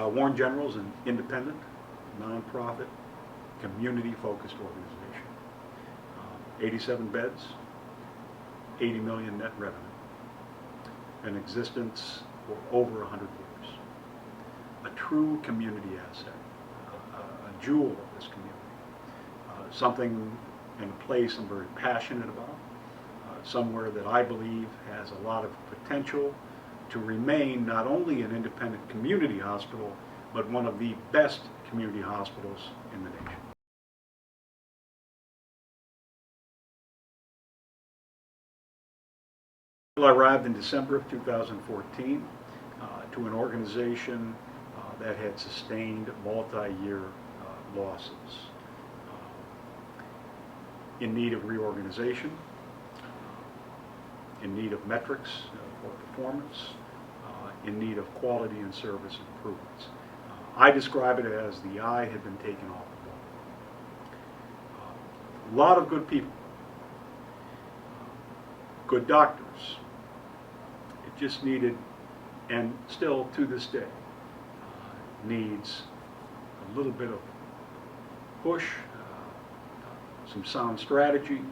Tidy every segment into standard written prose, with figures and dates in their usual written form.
Warren General is an independent, nonprofit, community-focused organization. 87 beds, 80 million net revenue, in existence for over 100 years. A true community asset, a jewel of this community, something and a place I'm very passionate about, somewhere that I believe has a lot of potential to remain not only an independent community hospital, but one of the best community hospitals in the nation. I arrived in December of 2014 to an organization that had sustained multi-year losses, in need of reorganization, in need of metrics for performance, in need of quality and service improvements. I describe it as the eye had been taken off the ball. A lot of good people, good doctors. It just needed, and still to this day, needs a little bit of push, some sound strategy,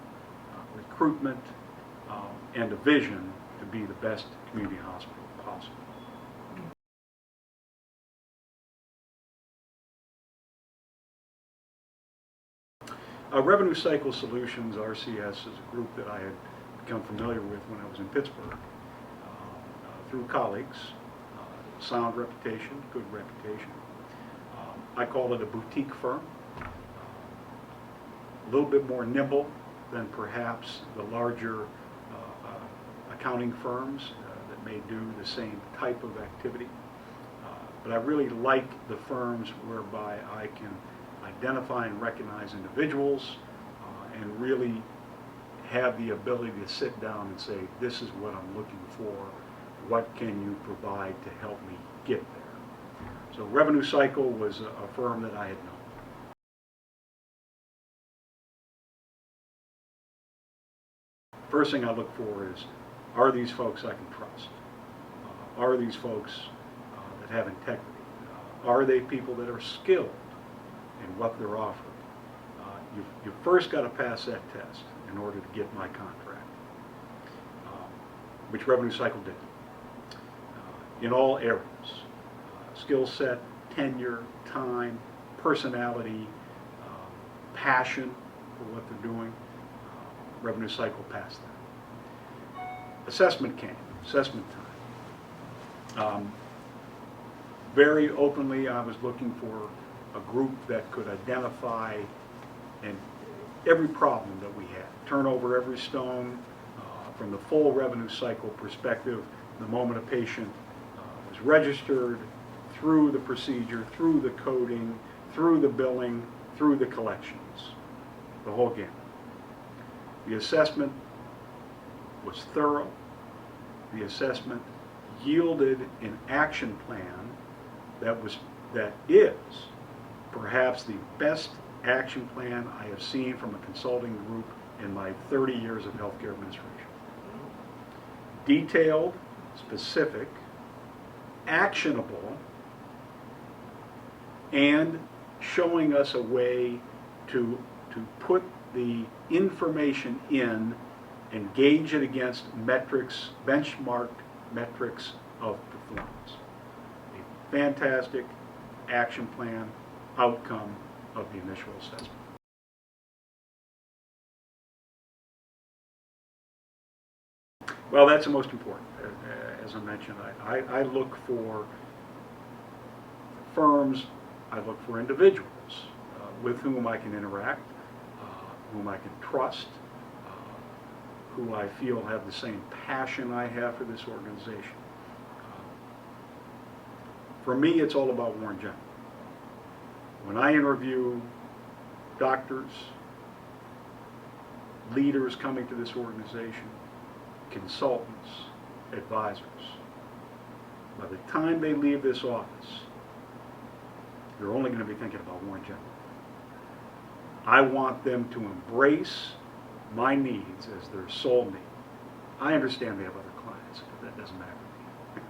recruitment, and a vision to be the best community hospital possible. Revenue Cycle Solutions, RCS, is a group that I had become familiar with when I was in Pittsburgh through colleagues. Sound reputation, good reputation. I call it a boutique firm. A little bit more nimble than perhaps the larger accounting firms that may do the same type of activity. But I really like the firms whereby I can identify and recognize individuals and really have the ability to sit down and say, this is what I'm looking for. What can you provide to help me get there? So Revenue Cycle was a firm that I had known. First thing I look for is, are these folks I can trust? Are these folks that have integrity? Are they people that are skilled in what they're offering? You first got to pass that test in order to get my contract, which Revenue Cycle did. In all areas, skill set, tenure, time, personality, passion for what they're doing. Revenue Cycle passed that. Assessment came, assessment time. Very openly, I was looking for a group that could identify and every problem that we had, turn over every stone from the full revenue cycle perspective, the moment a patient was registered, through the procedure, through the coding, through the billing, through the collections, the whole gamut. The assessment was thorough. The assessment yielded an action plan that is perhaps the best action plan I have seen from a consulting group in my 30 years of healthcare administration. Detailed, specific, actionable, and showing us a way to put the information in and gauge it against metrics, benchmarked metrics of performance. A fantastic action plan, outcome of the initial assessment. Well, that's the most important. As I mentioned, I look for firms, I look for individuals with whom I can interact, whom I can trust, who I feel have the same passion I have for this organization. For me, it's all about Warren General. When I interview doctors, leaders coming to this organization, consultants, advisors, by the time they leave this office, they're only going to be thinking about Warren General. I want them to embrace my needs as their sole need. I understand they have other clients, but that doesn't matter to me.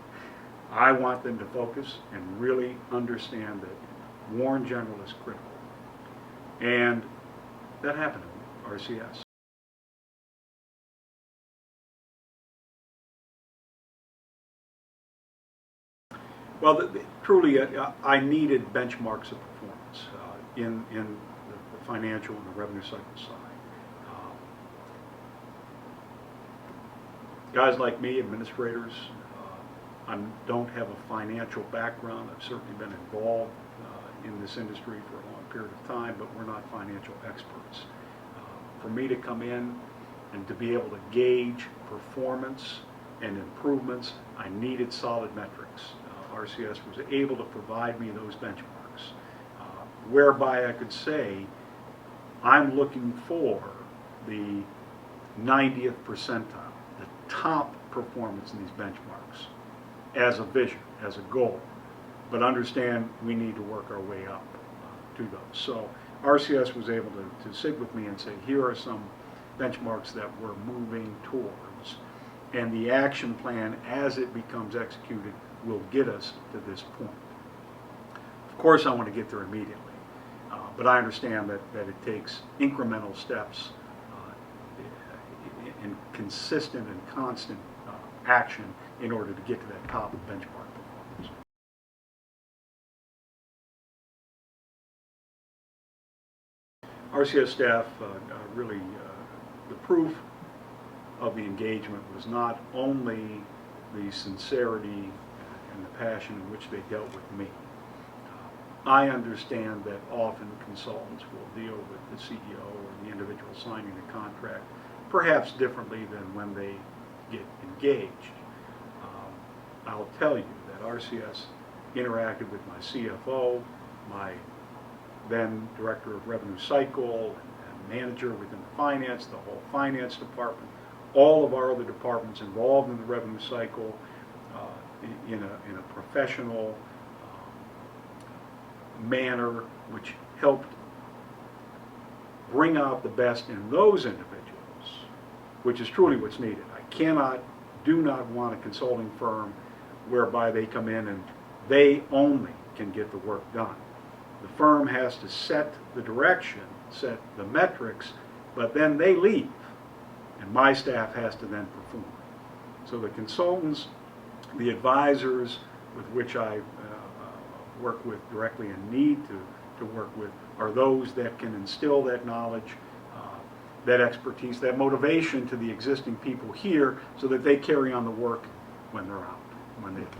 I want them to focus and really understand that Warren General is critical. And that happened in RCS. Well, truly, I needed benchmarks of performance in the financial and the revenue cycle side. Guys like me, administrators, I don't have a financial background. I've certainly been involved in this industry for a long period of time, but we're not financial experts. For me to come in and to be able to gauge performance and improvements, I needed solid metrics. RCS was able to provide me those benchmarks, whereby I could say, I'm looking for the 90th percentile, the top performance in these benchmarks, as a vision, as a goal. But understand we need to work our way up to those. So RCS was able to sit with me and say, here are some benchmarks that we're moving towards, and the action plan as it becomes executed will get us to this point. Of course I want to get there immediately, but I understand that it takes incremental steps and consistent and constant action in order to get to that top benchmark performance. RCS staff really, the proof of the engagement was not only the sincerity and the passion in which they dealt with me. I understand that often consultants will deal with the CEO or the individual signing the contract perhaps differently than when they get engaged. I'll tell you that RCS interacted with my CFO, my then Director of Revenue Cycle, and manager within the finance, the whole finance department, all of our other departments involved in the revenue cycle in a professional manner, which helped bring out the best in those individuals, which is truly what's needed. I do not want a consulting firm whereby they come in and they only can get the work done. The firm has to set the direction, set the metrics, but then they leave, and my staff has to then perform. So the consultants, the advisors with which I work with directly and need to work with are those that can instill that knowledge, that expertise, that motivation to the existing people here so that they carry on the work when they're out, when they leave.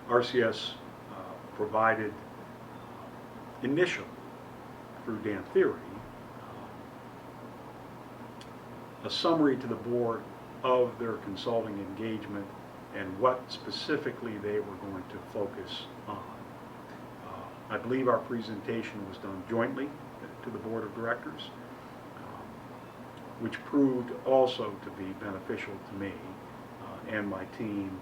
RCS provided initially through Dan Theory a summary to the board of their consulting engagement and what specifically they were going to focus on. I believe our presentation was done jointly to the board of directors, which proved also to be beneficial to me and my team,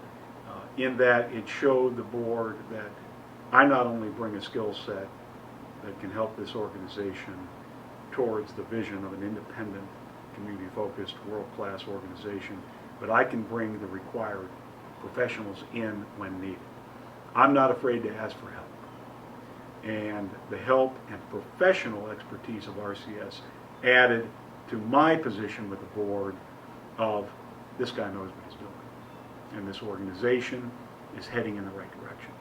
in that it showed the board that I not only bring a skill set that can help this organization towards the vision of an independent, community-focused, world-class organization, but I can bring the required professionals in when needed. I'm not afraid to ask for help. And the help and professional expertise of RCS added to my position with the board of, this guy knows what he's doing, and this organization is heading in the right direction.